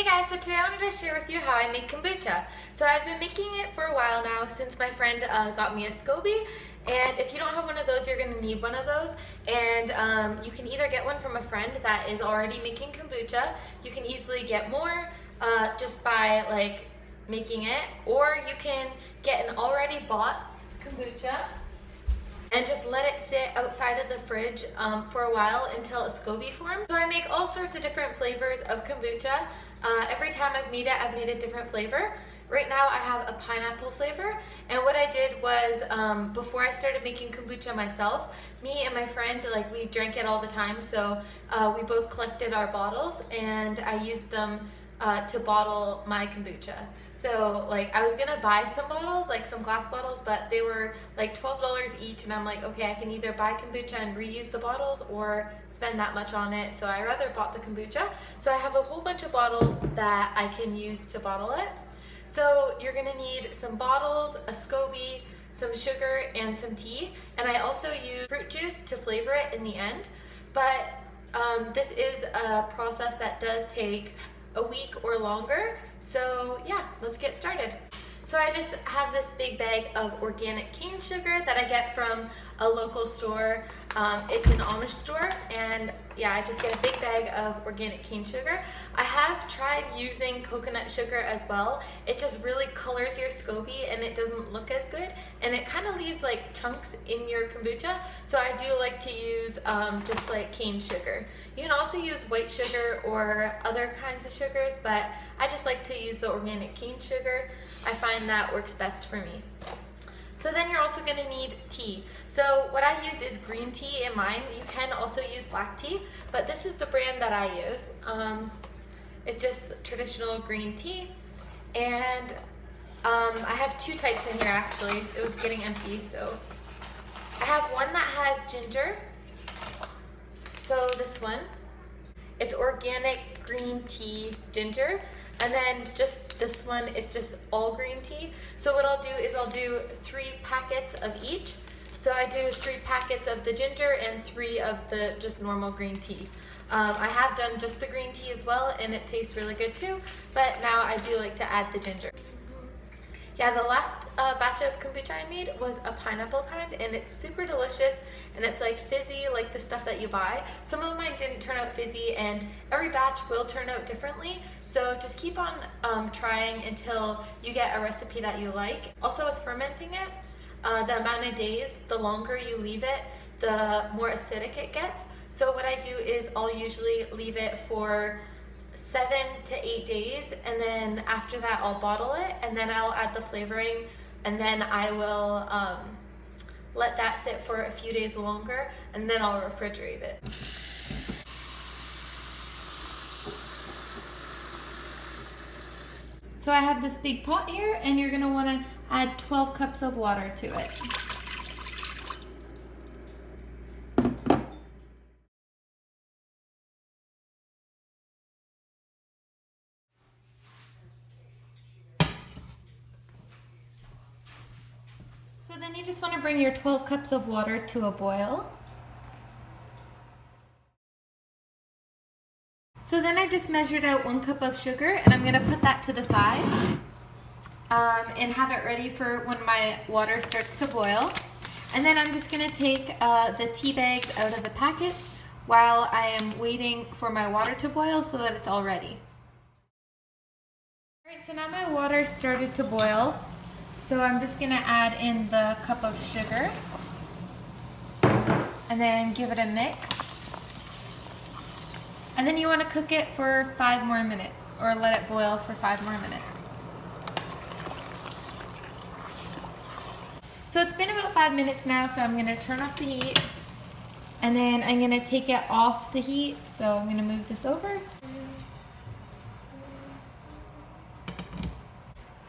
Guys, so today I wanted to share with you how I make kombucha. So I've been making it for a while now since my friend got me a Scoby, and if you don't have one of those, you're going to need one of those. And you can either get one from a friend that is already making kombucha. You can easily get more just by like making it, or you can get an already bought kombucha and just let it sit outside of the fridge for a while until a Scoby forms. So I make all sorts of different flavors of kombucha. Every time I've made it, I've made a different flavor. Right now I have a pineapple flavor, and what I did was before I started making kombucha myself, me and my friend, like, we drank it all the time, so we both collected our bottles and I used them to bottle my kombucha. So like I was gonna buy some bottles, like some glass bottles, but they were like $12 each, and I'm like, okay, I can either buy kombucha and reuse the bottles or spend that much on it, so I rather bought the kombucha. So I have a whole bunch of bottles that I can use to bottle it. So you're gonna need some bottles, a Scoby, some sugar, and some tea, and I also use fruit juice to flavor it in the end. But this is a process that does take a week or longer. So yeah, let's get started. So I just have this big bag of organic cane sugar that I get from a local store. It's an Amish store, and yeah, I just get a big bag of organic cane sugar. I have tried using coconut sugar as well. It just really colors your Scoby and it doesn't look as good, and it kind of leaves like chunks in your kombucha. So I do like to use just like cane sugar. You can also use white sugar or other kinds of sugars, but I just like to use the organic cane sugar. I find that works best for me. So then you're also going to need tea. So what I use is green tea in mine. You can also use black tea, but this is the brand that I use. It's just traditional green tea, and I have two types in here actually. It was getting empty, so I have one that has ginger. So this one, it's organic green tea ginger. And then just this one, it's just all green tea. So what I'll do is I'll do 3 packets of each. So I do 3 packets of the ginger and 3 of the just normal green tea. I have done just the green tea as well, and it tastes really good too, but now I do like to add the ginger. Yeah, the last batch of kombucha I made was a pineapple kind, and it's super delicious, and it's like fizzy like the stuff that you buy. Some of mine didn't turn out fizzy, and every batch will turn out differently, so just keep on trying until you get a recipe that you like. Also with fermenting it, the amount of days, the longer you leave it, the more acidic it gets. So what I do is I'll usually leave it for 7 to 8 days, and then after that I'll bottle it, and then I'll add the flavoring, and then I will let that sit for a few days longer, and then I'll refrigerate it. So I have this big pot here, and you're going to want to add 12 cups of water to it. So then you just want to bring your 12 cups of water to a boil. So then I just measured out 1 cup of sugar, and I'm going to put that to the side and have it ready for when my water starts to boil. And then I'm just going to take the tea bags out of the packets while I am waiting for my water to boil so that it's all ready. Alright, so now my water started to boil. So I'm just going to add in the cup of sugar and then give it a mix. And then you want to cook it for 5 more minutes, or let it boil for 5 more minutes. So it's been about 5 minutes now, so I'm going to turn off the heat, and then I'm going to take it off the heat. So I'm going to move this over.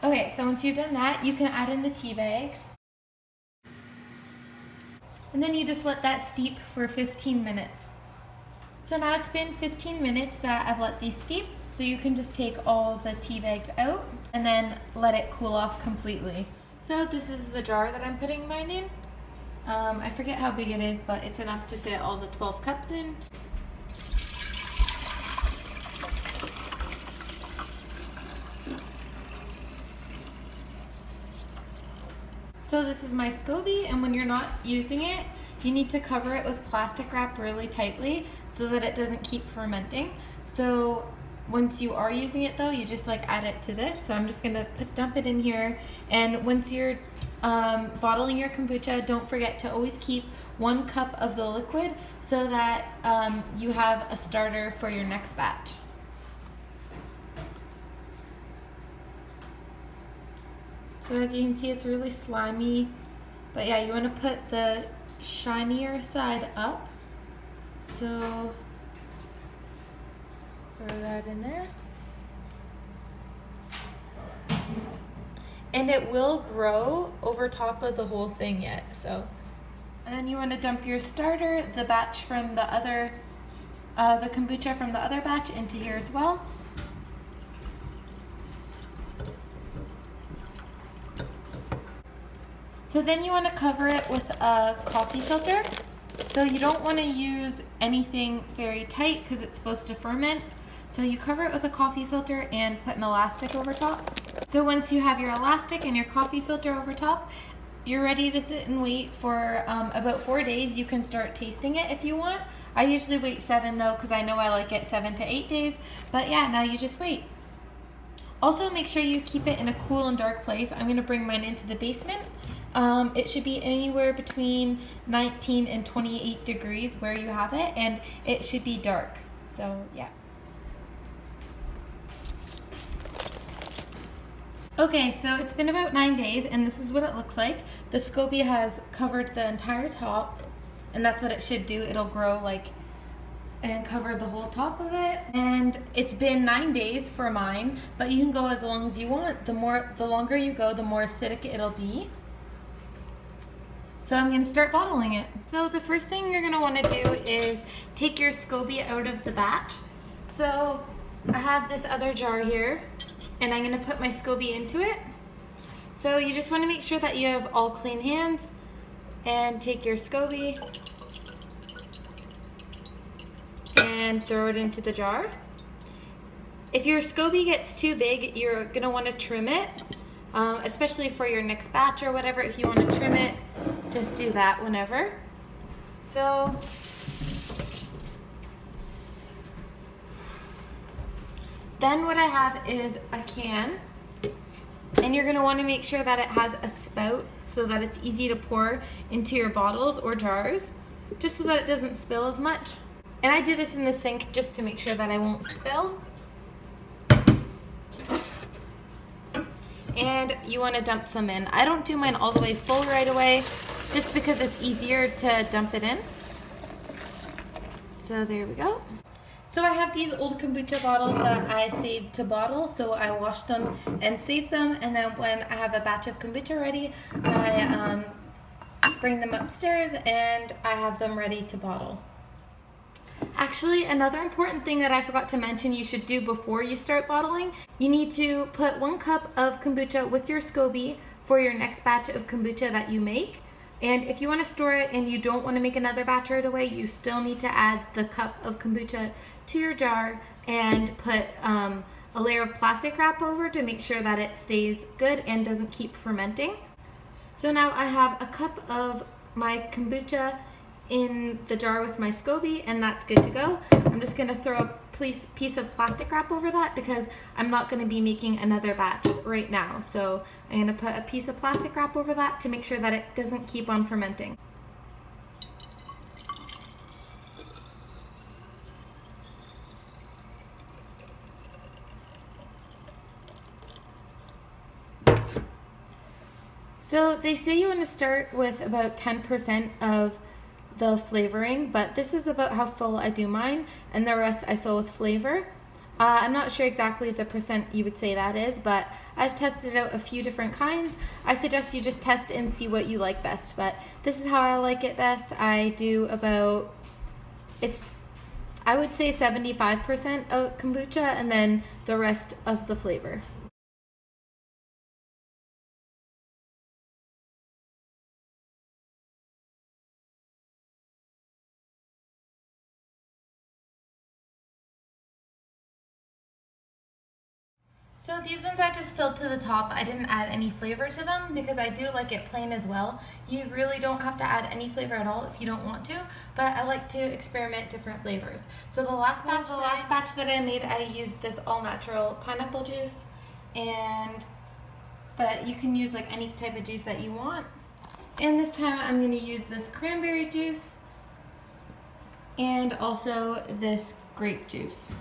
Okay, so once you've done that, you can add in the tea bags. And then you just let that steep for 15 minutes. So now it's been 15 minutes that I've let these steep, so you can just take all the tea bags out and then let it cool off completely. So this is the jar that I'm putting mine in. I forget how big it is, but it's enough to fit all the 12 cups in. So this is my Scoby, and when you're not using it, you need to cover it with plastic wrap really tightly so that it doesn't keep fermenting. So once you are using it though, you just like add it to this. So I'm just gonna dump it in here, and once you're bottling your kombucha, don't forget to always keep 1 cup of the liquid so that you have a starter for your next batch. So as you can see, it's really slimy, but yeah, you want to put the shinier side up. So just throw that in there. And it will grow over top of the whole thing yet. So, and then you want to dump your starter, the batch from the other, the kombucha from the other batch into here as well. So then you want to cover it with a coffee filter. So you don't want to use anything very tight because it's supposed to ferment. So you cover it with a coffee filter and put an elastic over top. So once you have your elastic and your coffee filter over top, you're ready to sit and wait for about 4 days. You can start tasting it if you want. I usually wait 7 though, because I know I like it 7 to 8 days. But yeah, now you just wait. Also make sure you keep it in a cool and dark place. I'm gonna bring mine into the basement. It should be anywhere between 19 and 28 degrees where you have it, and it should be dark. So yeah. Okay, so it's been about 9 days, and this is what it looks like. The Scoby has covered the entire top, and that's what it should do. It'll grow like and cover the whole top of it. And it's been 9 days for mine, but you can go as long as you want. The longer you go, the more acidic it'll be. So I'm going to start bottling it. So the first thing you're going to want to do is take your Scoby out of the batch. So I have this other jar here, and I'm going to put my Scoby into it. So you just want to make sure that you have all clean hands, and take your Scoby and throw it into the jar. If your Scoby gets too big, you're going to want to trim it, especially for your next batch or whatever. If you want to trim it, just do that whenever. So then what I have is a can, and you're going to want to make sure that it has a spout so that it's easy to pour into your bottles or jars, just so that it doesn't spill as much. And I do this in the sink just to make sure that I won't spill. And you want to dump some in. I don't do mine all the way full right away, just because it's easier to dump it in. So there we go. So I have these old kombucha bottles that I saved to bottle, so I wash them and save them, and then when I have a batch of kombucha ready, I bring them upstairs and I have them ready to bottle. Actually, another important thing that I forgot to mention you should do before you start bottling, you need to put 1 cup of kombucha with your Scoby for your next batch of kombucha that you make. And if you want to store it and you don't want to make another batch right away, you still need to add the cup of kombucha to your jar and put a layer of plastic wrap over to make sure that it stays good and doesn't keep fermenting. So now I have a cup of my kombucha in the jar with my Scoby, and that's good to go. I'm just gonna throw a piece of plastic wrap over that because I'm not gonna be making another batch right now. So I'm gonna put a piece of plastic wrap over that to make sure that it doesn't keep on fermenting. So they say you want to start with about 10% of the flavoring, but this is about how full I do mine, and the rest I fill with flavor. I'm not sure exactly the percent you would say that is, but I've tested out a few different kinds. I suggest you just test and see what you like best, but this is how I like it best. I do about, I would say 75% of kombucha and then the rest of the flavor. So these ones I just filled to the top. I didn't add any flavor to them because I do like it plain as well. You really don't have to add any flavor at all if you don't want to, but I like to experiment different flavors. So the last batch that I made, I used this all natural pineapple juice, but you can use like any type of juice that you want. And this time I'm going to use this cranberry juice and also this grape juice.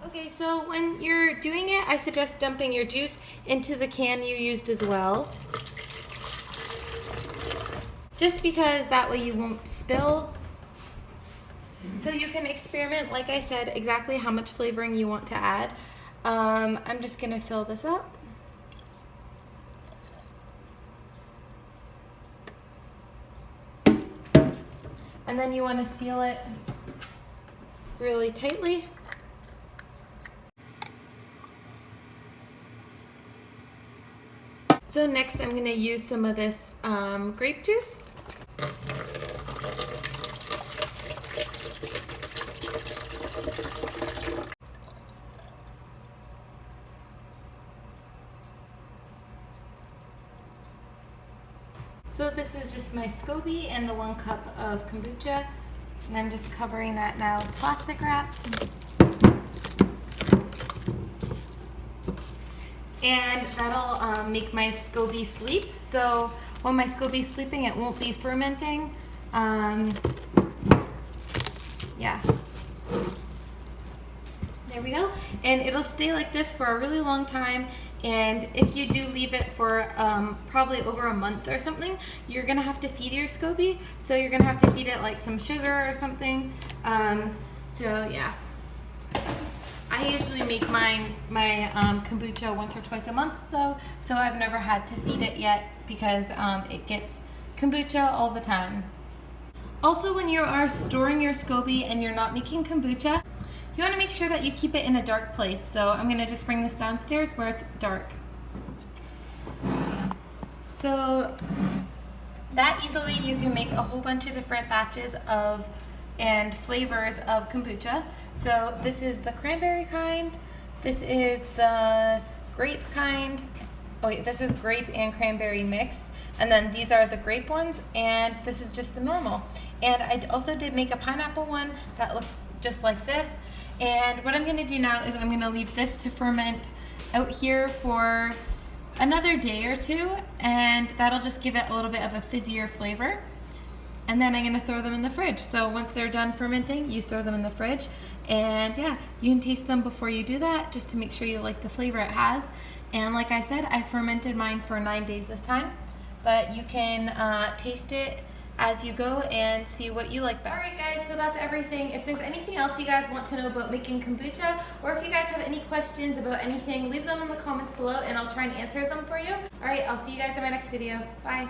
Okay, so when you're doing it, I suggest dumping your juice into the can you used as well. Just because that way you won't spill. So you can experiment, like I said, exactly how much flavoring you want to add. I'm just gonna fill this up. And then you want to seal it really tightly. So next I'm going to use some of this grape juice. So this is just my Scoby and the 1 cup of kombucha. And I'm just covering that now with plastic wrap. And that'll make my Scoby sleep. So when my Scoby's sleeping, it won't be fermenting. Yeah. There we go. And it'll stay like this for a really long time. And if you do leave it for probably over a month or something, you're gonna have to feed your Scoby. So you're gonna have to feed it like some sugar or something. So yeah. I usually make my kombucha once or twice a month though, so I've never had to feed it yet because it gets kombucha all the time. Also, when you are storing your Scoby and you're not making kombucha, you want to make sure that you keep it in a dark place. So I'm going to just bring this downstairs where it's dark. So that easily you can make a whole bunch of different batches and flavors of kombucha. So this is the cranberry kind, this is the grape kind, oh wait, this is grape and cranberry mixed, and then these are the grape ones, and this is just the normal. And I also did make a pineapple one that looks just like this. And what I'm gonna do now is I'm gonna leave this to ferment out here for another day or two, and that'll just give it a little bit of a fizzier flavor. And then I'm gonna throw them in the fridge. So once they're done fermenting, you throw them in the fridge. And yeah, you can taste them before you do that, just to make sure you like the flavor it has. And like I said, I fermented mine for 9 days this time, but you can taste it as you go and see what you like best. Alright guys, so that's everything. If there's anything else you guys want to know about making kombucha, or if you guys have any questions about anything, leave them in the comments below and I'll try and answer them for you. Alright, I'll see you guys in my next video. Bye.